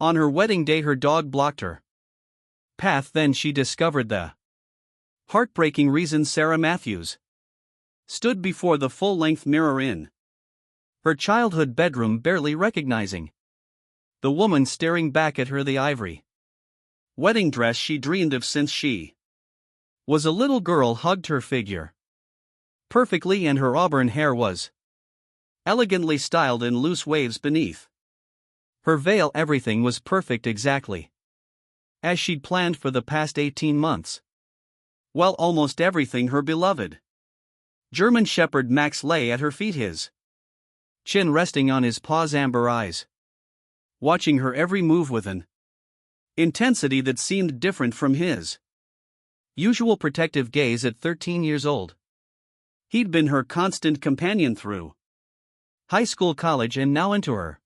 On her wedding day her dog blocked her path. Then she discovered the heartbreaking reason. Sarah Matthews stood before the full-length mirror in her childhood bedroom, barely recognizing the woman staring back at her. The ivory wedding dress she dreamed of since she was a little girl hugged her figure perfectly, and her auburn hair was elegantly styled in loose waves beneath her veil. Everything was perfect, exactly as she'd planned for the past 18 months. Well, almost everything. Her beloved German Shepherd Max lay at her feet, his chin resting on his paws, amber eyes watching her every move with an intensity that seemed different from his usual protective gaze. At 13 years old, he'd been her constant companion through high school, college, and now into her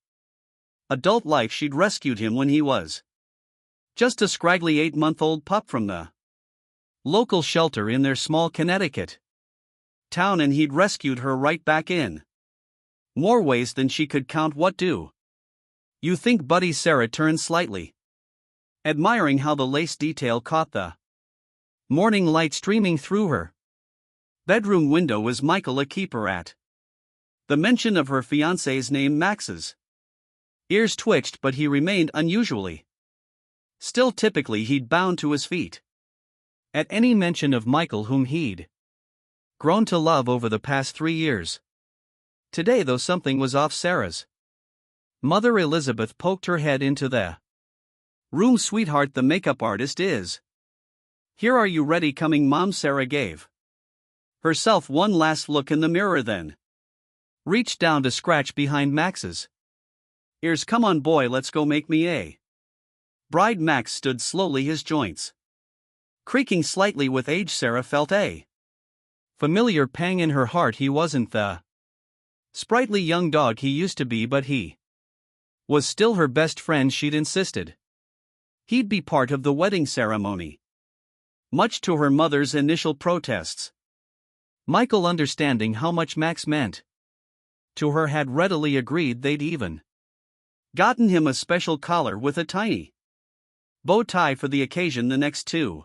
adult life. She'd rescued him when he was just a scraggly 8-month-old pup from the local shelter in their small Connecticut town, and he'd rescued her right back in more ways than she could count. What do you think, buddy? Sarah turned slightly, admiring how the lace detail caught the morning light streaming through her bedroom window. Was Michael a keeper? At the mention of her fiancé's name, Max's ears twitched, but he remained unusually still. Typically he'd bound to his feet at any mention of Michael, whom he'd grown to love over the past 3 years. Today, though, something was off. Sarah's mother, Elizabeth, poked her head into the room. Sweetheart, the makeup artist is here. Are you ready? Coming, Mom. Sarah gave herself one last look in the mirror, then reached down to scratch behind Max's ears. Come on, boy, let's go make me a bride. Max stood slowly, his joints creaking slightly with age. Sarah felt a familiar pang in her heart. He wasn't the sprightly young dog he used to be, but he was still her best friend. She'd insisted he'd be part of the wedding ceremony, much to her mother's initial protests. Michael, understanding how much Max meant to her, had readily agreed. They'd even gotten him a special collar with a tiny bow tie for the occasion. The next 2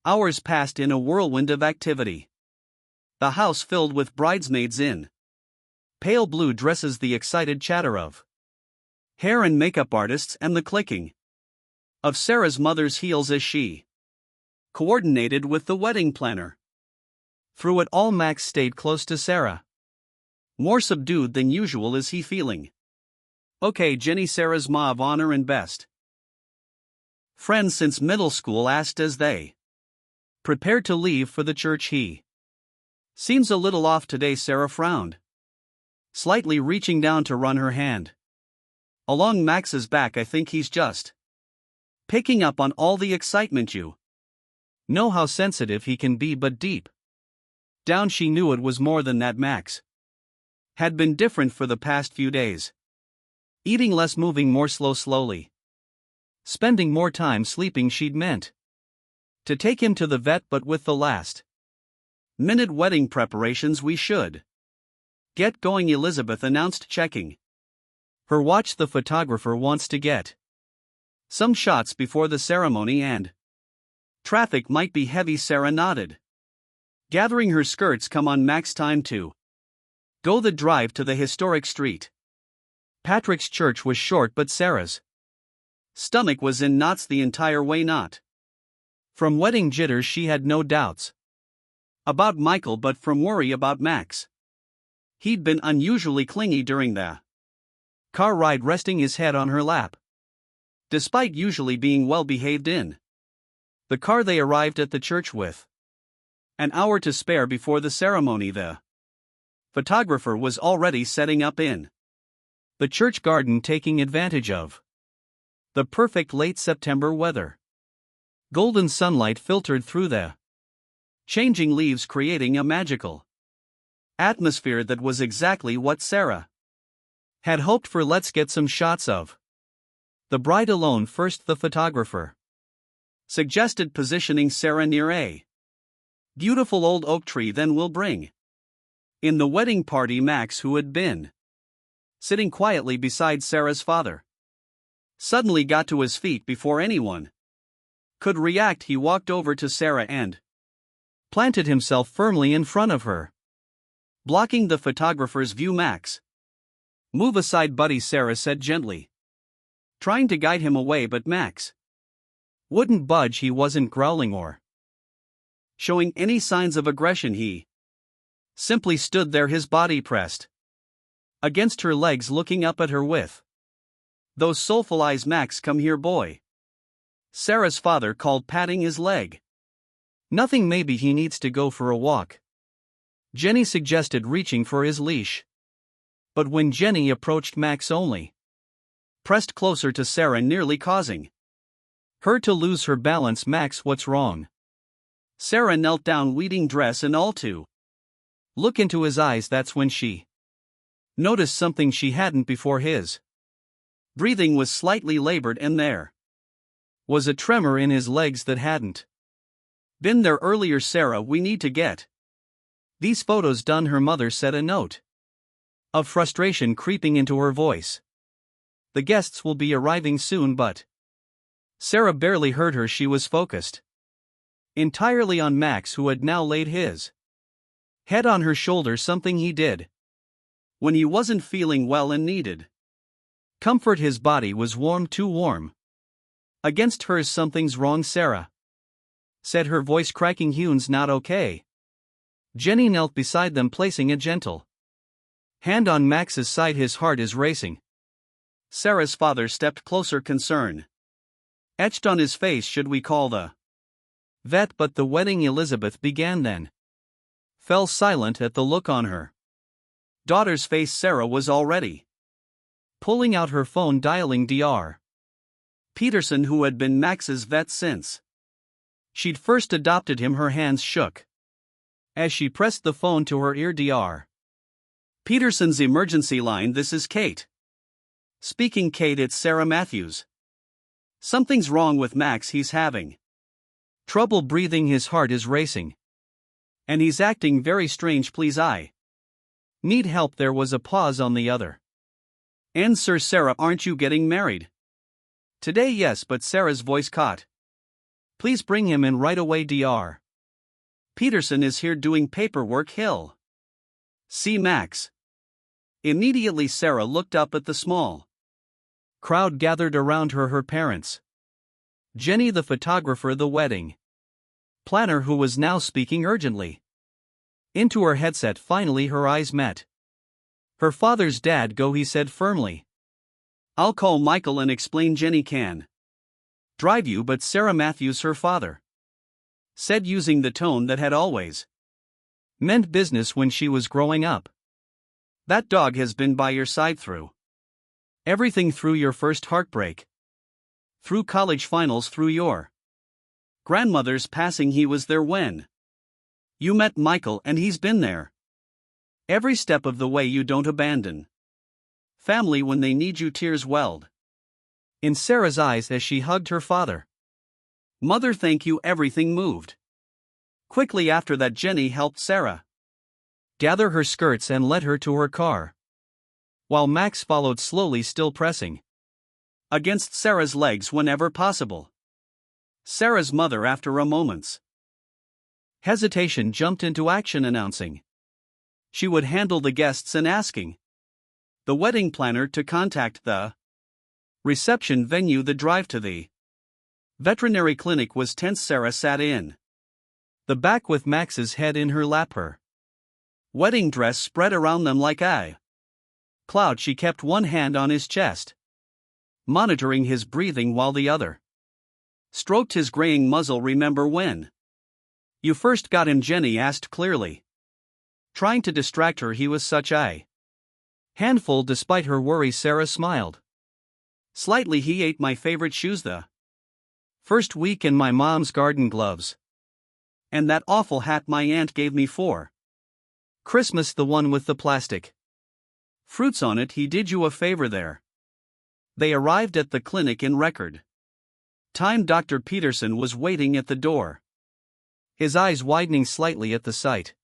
hours passed in a whirlwind of activity. The house filled with bridesmaids in pale blue dresses, the excited chatter of hair and makeup artists, and the clicking of Sarah's mother's heels as she coordinated with the wedding planner. Through it all, Max stayed close to Sarah, more subdued than usual. Is he feeling okay? Jenny, Sarah's ma of honor and best friend since middle school, asked as they prepared to leave for the church. He seems a little off today. Sarah frowned slightly, reaching down to run her hand along Max's back. I think he's just picking up on all the excitement. You know how sensitive he can be, but deep down she knew it was more than that. Max had been different for the past few days, eating less, moving more slowly, spending more time sleeping. She'd meant to take him to the vet, but with the last minute wedding preparations, we should get going, Elizabeth announced, checking her watch. The photographer wants to get some shots before the ceremony, and traffic might be heavy. Sarah nodded, gathering her skirts. Come on, Max, time to go. The drive to the historic St. Patrick's Church was short, but Sarah's stomach was in knots the entire way. Not from wedding jitters, she had no doubts about Michael, but from worry about Max. He'd been unusually clingy during the car ride, resting his head on her lap, despite usually being well behaved in the car. They arrived at the church with an hour to spare before the ceremony. The photographer was already setting up in the church garden, taking advantage of the perfect late September weather. Golden sunlight filtered through the changing leaves, creating a magical atmosphere that was exactly what Sarah had hoped for. Let's get some shots of the bride alone first, the photographer suggested, positioning Sarah near a beautiful old oak tree. Then we'll bring in the wedding party. Max, who had been sitting quietly beside Sarah's father, Suddenly got to his feet before anyone could react. He walked over to Sarah and planted himself firmly in front of her, blocking the photographer's view. "Max, move aside, buddy," Sarah said gently, trying to guide him away, but Max wouldn't budge. He wasn't growling or showing any signs of aggression. He simply stood there, his body pressed against her legs, looking up at her with those soulful eyes. "Max, come here, boy," Sarah's father called, patting his leg. "Nothing, maybe he needs to go for a walk," Jenny suggested, reaching for his leash. But when Jenny approached, Max only pressed closer to Sarah, nearly causing her to lose her balance. "Max, what's wrong?" Sarah knelt down, wedding dress and all, to look into his eyes. That's when she noticed something she hadn't before. His breathing was slightly labored, and there was a tremor in his legs that hadn't been there earlier. "Sarah, we need to get these photos done," her mother said, a note of frustration creeping into her voice. "The guests will be arriving soon." But Sarah barely heard her. She was focused entirely on Max, who had now laid his head on her shoulder, something he did when he wasn't feeling well and needed comfort. His body was warm, too warm against hers. "Something's wrong," Sarah said, her voice cracking. "Hugh's not okay." Jenny knelt beside them, placing a gentle hand on Max's side. "His heart is racing." Sarah's father stepped closer, concern etched on his face. "Should we call the vet?" But the wedding, Elizabeth began, then fell silent at the look on her daughter's face. Sarah was already pulling out her phone, dialing Dr. Peterson, who had been Max's vet since she'd first adopted him. Her hands shook as she pressed the phone to her ear. "Dr. Peterson's emergency line, this is Kate speaking." "Kate, it's Sarah Matthews. Something's wrong with Max. He's having trouble breathing, his heart is racing, and he's acting very strange. Please, I need help." There was a pause on the other end. "Sir, Sarah, aren't you getting married today?" "Yes, but," Sarah's voice caught, "please bring him in right away. Dr. Peterson is here doing paperwork. He'll see Max immediately." Sarah looked up at the small crowd gathered around her, her parents, Jenny the photographer, the wedding planner, who was now speaking urgently into her headset. Finally her eyes met her father's. "Dad, go," he said firmly. "I'll call Michael and explain. Jenny can drive you." But Sarah Matthews, her father, said, using the tone that had always meant business when she was growing up, "That dog has been by your side through everything, through your first heartbreak, through college finals, through your grandmother's passing. He was there when you met Michael, and he's been there every step of the way. You don't abandon family when they need you." Tears welled in Sarah's eyes as she hugged her father. "Mother, thank you." Everything moved quickly after that. Jenny helped Sarah gather her skirts and led her to her car, while Max followed slowly, still pressing against Sarah's legs whenever possible. Sarah's mother, after a moment's hesitation, jumped into action, announcing she would handle the guests and asking the wedding planner to contact the reception venue. The drive to the veterinary clinic was tense. Sarah sat in the back with Max's head in her lap, her wedding dress spread around them like a cloud. She kept one hand on his chest, monitoring his breathing, while the other stroked his graying muzzle. "Remember when you first got him?" Jenny asked clearly, trying to distract her. "He was such a handful." Despite her worry, Sarah smiled slightly. "He ate my favorite shoes the first week, and my mom's garden gloves, and that awful hat my aunt gave me for Christmas, the one with the plastic fruits on it. He did you a favor there." They arrived at the clinic in record time. Dr. Peterson was waiting at the door, his eyes widening slightly at the sight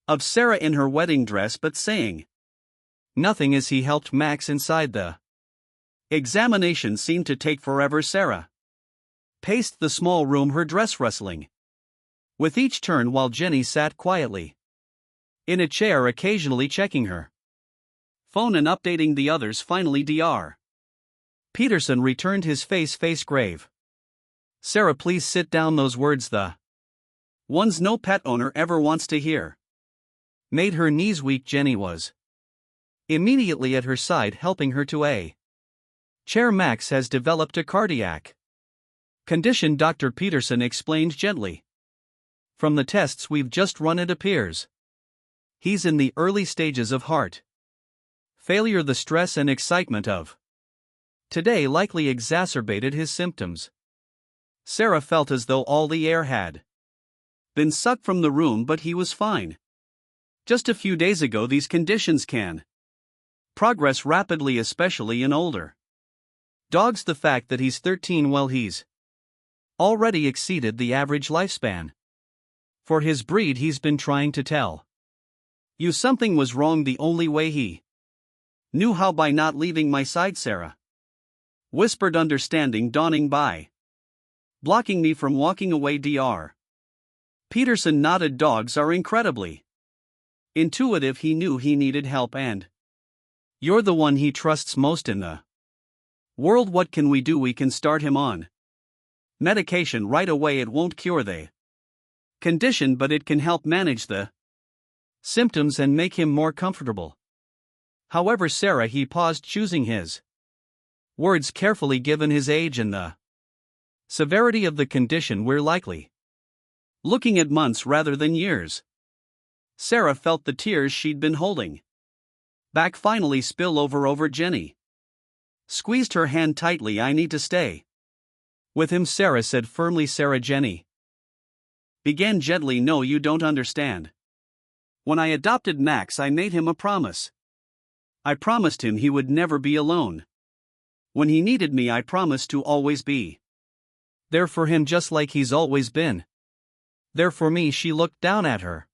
of Sarah in her wedding dress, but saying nothing as he helped Max inside the Examination seemed to take forever. Sarah paced the small room, her dress rustling with each turn while Jenny sat quietly in a chair, occasionally checking her phone and updating the others. Finally, Dr. Peterson returned, his face grave. "Sarah, please sit down." Those words, the ones no pet owner ever wants to hear, made her knees weak. Jenny was immediately at her side, helping her to a chair. "Max has developed a cardiac condition," Dr. Peterson explained gently. "From the tests we've just run, it appears he's in the early stages of heart failure. The stress and excitement of today likely exacerbated his symptoms." Sarah felt as though all the air had been sucked from the room, but he was fine. Just a few days ago. These conditions can progress rapidly, especially in older dogs. The fact that he's 13, well, he's already exceeded the average lifespan for his breed. He's been trying to tell you something was wrong the only way he knew how, by not leaving my side. Sarah whispered, understanding dawning by blocking me from walking away. Dr. Peterson nodded. "Dogs are incredibly intuitive. He knew he needed help, and you're the one he trusts most in the world. What can we do?" "We can start him on medication right away. It won't cure the condition, but it can help manage the symptoms and make him more comfortable." However, Sarah, he paused, choosing his words carefully. "Given his age and the severity of the condition, we're likely looking at months rather than years." Sarah felt the tears she'd been holding back finally spill over. Jenny squeezed her hand tightly. "I need to stay with him," Sarah said firmly. "Sarah," Jenny began gently, "no, you don't understand. When I adopted Max, I made him a promise. I promised him he would never be alone. When he needed me, I promised to always be there for him, just like he's always been there for me." She looked down at her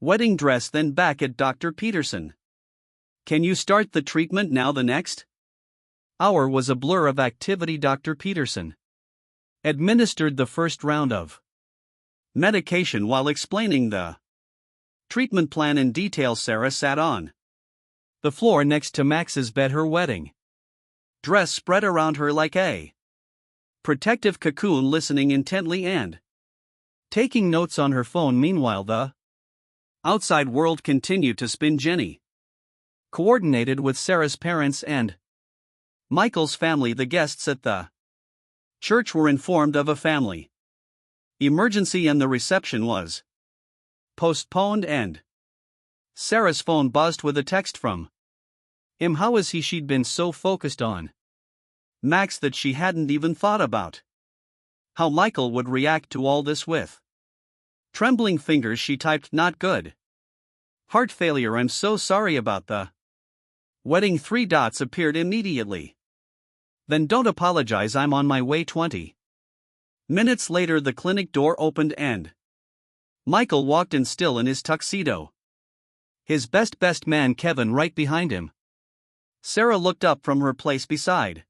wedding dress, then back at Dr. Peterson. "Can you start the treatment now?" The next hour was a blur of activity. Dr. Peterson administered the first round of medication while explaining the treatment plan in detail. Sarah sat on the floor next to Max's bed, her wedding dress spread around her like a protective cocoon, listening intently and taking notes on her phone. Meanwhile, the outside world continued to spin. Jenny coordinated with Sarah's parents and Michael's family. The guests at the church were informed of a family emergency and the reception was postponed, and Sarah's phone buzzed with a text from him. How is he? She'd been so focused on Max that she hadn't even thought about how Michael would react to all this. With trembling fingers, she typed, "Not good. Heart failure. I'm so sorry about the wedding." 3 dots appeared immediately. "Then don't apologize. I'm on my way." 20 minutes later, the clinic door opened and Michael walked in, still in his tuxedo, his best man Kevin right behind him. Sarah looked up from her place beside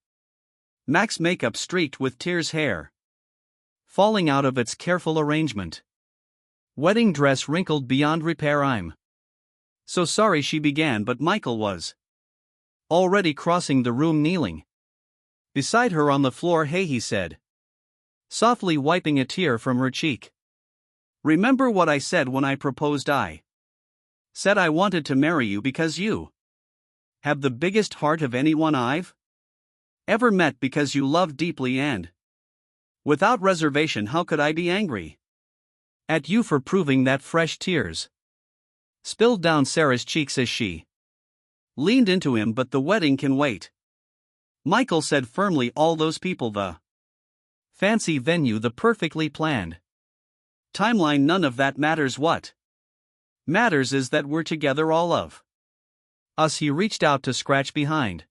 Max, makeup streaked with tears, hair falling out of its careful arrangement, wedding dress wrinkled beyond repair. "I'm so sorry," she began, but Michael was already crossing the room, kneeling beside her on the floor. "Hey," he said, softly wiping a tear from her cheek. "Remember what I said when I proposed? I said I wanted to marry you because you have the biggest heart of anyone I've ever met, because you love deeply and without reservation. How could I be angry at you for proving that?" Fresh tears spilled down Sarah's cheeks as she leaned into him. "But the wedding can wait," Michael said firmly. "All those people, the fancy venue, the perfectly planned timeline, none of that matters. What matters is that we're together, all of us." He reached out to scratch behind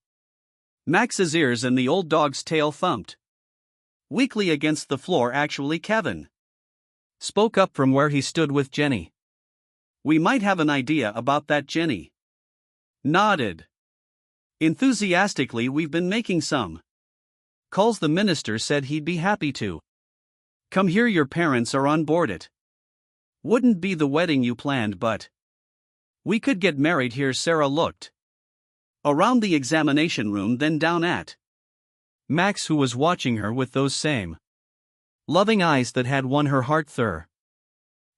Max's ears, and the old dog's tail thumped weakly against the floor. "Actually, Kevin spoke up from where he stood with Jenny. "We might have an idea about that." Jenny nodded. Enthusiastically, we've been making some calls. The minister said he'd be happy to come here. Your parents are on board it. Wouldn't be the wedding you planned, but we could get married here. Sarah looked around the examination room, then down at Max, who was watching her with those same loving eyes that had won her heart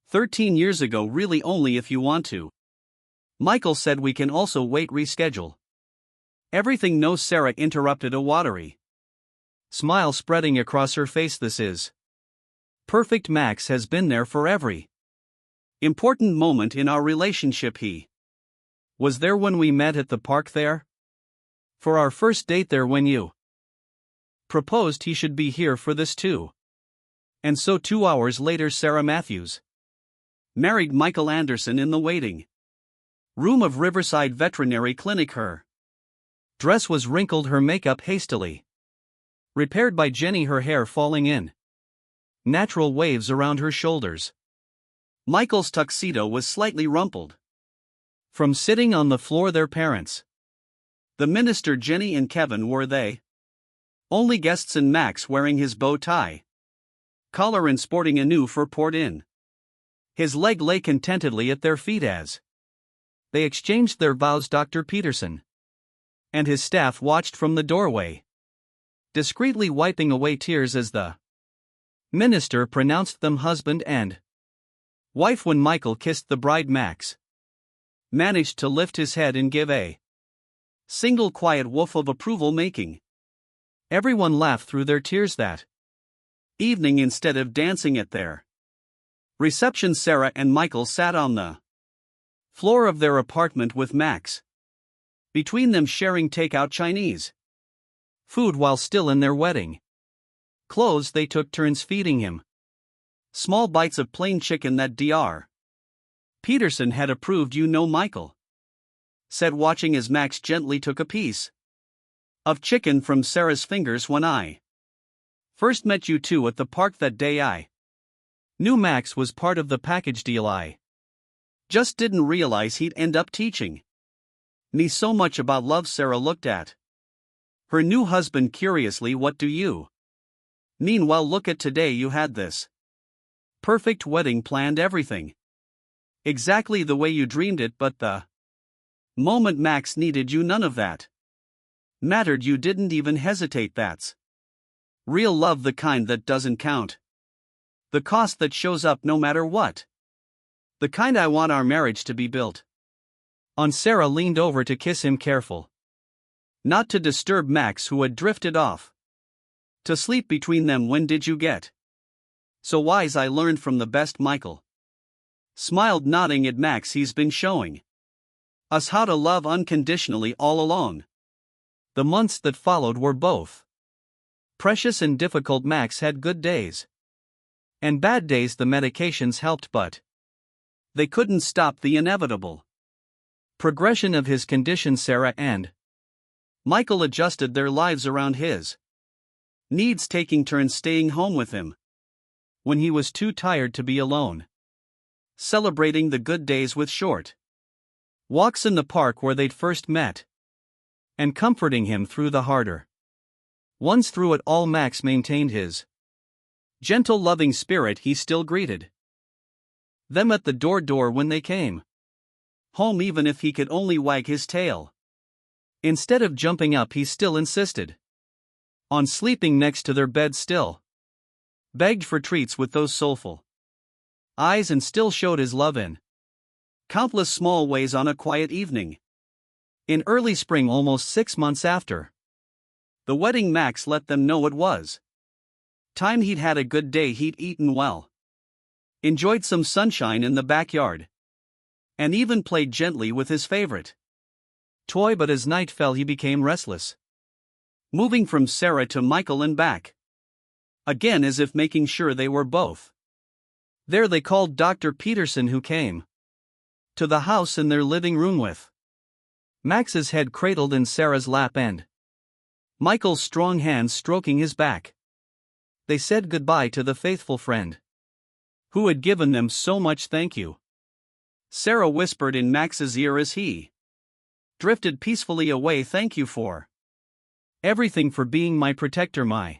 13 years ago. Really, only if you want to. Michael said we can also wait, reschedule everything. No, Sarah interrupted, a watery smile spreading across her face. This is perfect. Max has been there for every important moment in our relationship. He was there when we met at the park, there for our first date, there when you proposed. He should be here for this too. And so 2 hours later, Sarah Matthews married Michael Anderson in the waiting room of Riverside Veterinary Clinic. Her dress was wrinkled, her makeup hastily repaired by Jenny, her hair falling in natural waves around her shoulders. Michael's tuxedo was slightly rumpled from sitting on the floor. Their parents, the minister, Jenny and Kevin, were they only guests, and Max, wearing his bow tie collar and sporting a new fur poured in his leg, lay contentedly at their feet as they exchanged their vows. Dr. Peterson and his staff watched from the doorway, discreetly wiping away tears as the minister pronounced them husband and wife. When Michael kissed the bride, Max managed to lift his head and give a single quiet woof of approval, making everyone laugh through their tears that evening. Instead of dancing at their reception, Sarah and Michael sat on the floor of their apartment with Max between them, sharing takeout Chinese food while still in their wedding clothes. They took turns feeding him small bites of plain chicken that Dr. Peterson had approved. You know, Michael said, watching as Max gently took a piece of chicken from Sarah's fingers. When I first met you two at the park that day, I knew Max was part of the package deal. I just didn't realize he'd end up teaching me so much about love. Sarah looked at her new husband curiously. What do you mean? Well, look at today. You had this perfect wedding planned, everything exactly the way you dreamed it, but the moment Max needed you, none of that mattered. You didn't even hesitate. That's real love, the kind that doesn't count the cost, that shows up no matter what. The kind I want our marriage to be built on. Sarah leaned over to kiss him, careful not to disturb Max, who had drifted off to sleep between them. When did you get so wise? I learned from the best. Michael smiled, nodding at Max. He's been showing us how to love unconditionally all along. The months that followed were both precious and difficult. Max had good days and bad days. The medications helped, but they couldn't stop the inevitable progression of his condition. Sarah and Michael adjusted their lives around his needs, taking turns staying home with him when he was too tired to be alone, celebrating the good days with short walks in the park where they'd first met, and comforting him through the harder ones. Through it all, Max maintained his gentle, loving spirit. He still greeted them at the door when they came home, even if he could only wag his tail. Instead of jumping up, he still insisted on sleeping next to their bed, still begged for treats with those soulful eyes, and still showed his love in countless small ways. On a quiet evening in early spring, almost 6 months after the wedding, Max let them know it was time. He'd had a good day, he'd eaten well, enjoyed some sunshine in the backyard, and even played gently with his favorite toy. But as night fell, he became restless, moving from Sarah to Michael and back again, as if making sure they were both there. They called Dr. Peterson, who came to the house in their living room with Max's head cradled in Sarah's lap and Michael's strong hands stroking his back. They said goodbye to the faithful friend who had given them so much. Thank you, Sarah whispered in Max's ear as he drifted peacefully away. Thank you for everything, for being my protector, my